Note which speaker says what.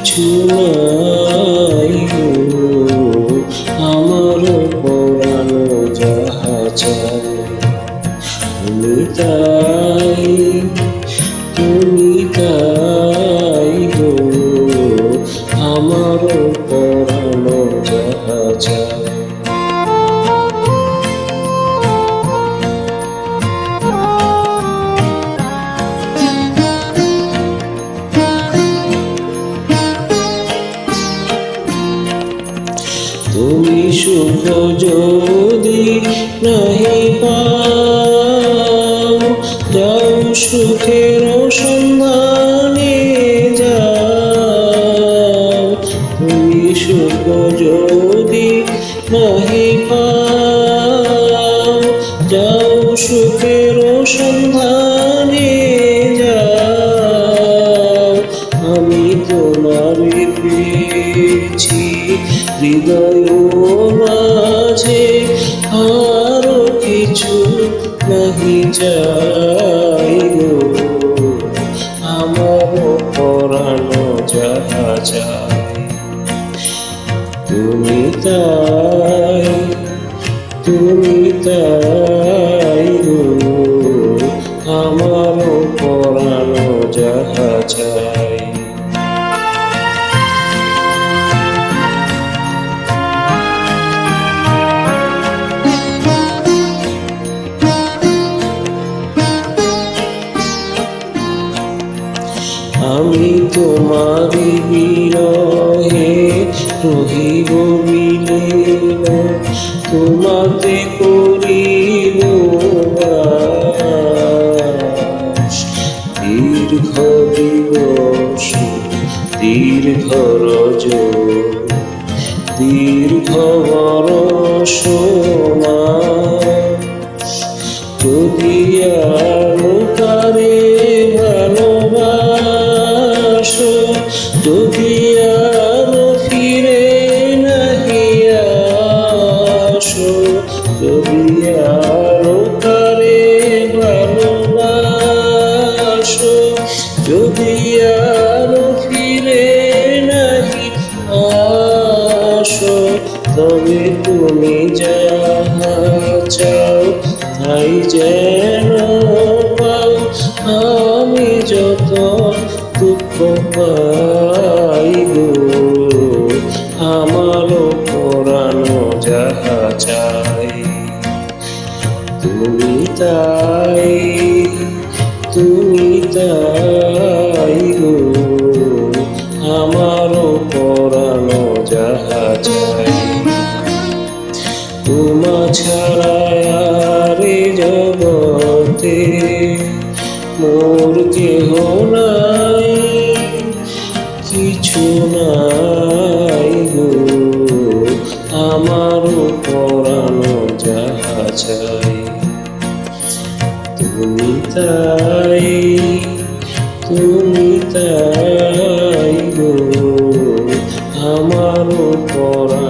Speaker 1: কিছু নাই গো, আমার পরানো যাহা চাই তুমি তাই, তুমি তাই গো, আমার পরানো যাহা চাই। তুমি সুখ যদি নাহি পাও, যাও সুখের সন্ধানে যাও। তুমি সুখ যদি নাহি পাও, যাও সুখের সন্ধানে যাও। আমি তোমারে পেয়েছি হৃদয় মাঝে, আরো কিছু নাহি চাই গো, আমার পরানো যাহা চাই তুমি তাই, তুমি তাই গো, আমার পরানো যাহা চাই। আমি তোমারি বিরহে রহিব বিলীন, তোমাতে করিব বাস। দীর্ঘ দিবস দীর্ঘ রজনী, দীর্ঘ বরষ মাস, যদি আরো কারে ভালোবাসো, যদি আরো ফিরে নাহি আসো, যদি আরো কারে ভালোবাসো, যদি আরো ফিরে নাহি আসো, তবে তুমি যাহা চাও তাই যেন পাও। আমি যত দুঃখ পাই গো, আমার পরানো যাহা চাই তুমি তাই, তুমি তাই গো, আমার পরানো যাহা চাই। তোমা ছাড়া আর জগতে মোর কেহ নাই, কিছু নাই গো, আমার পরানো যাহা চাই তুমি তাই, তুমি তাই গো, আমার পরানো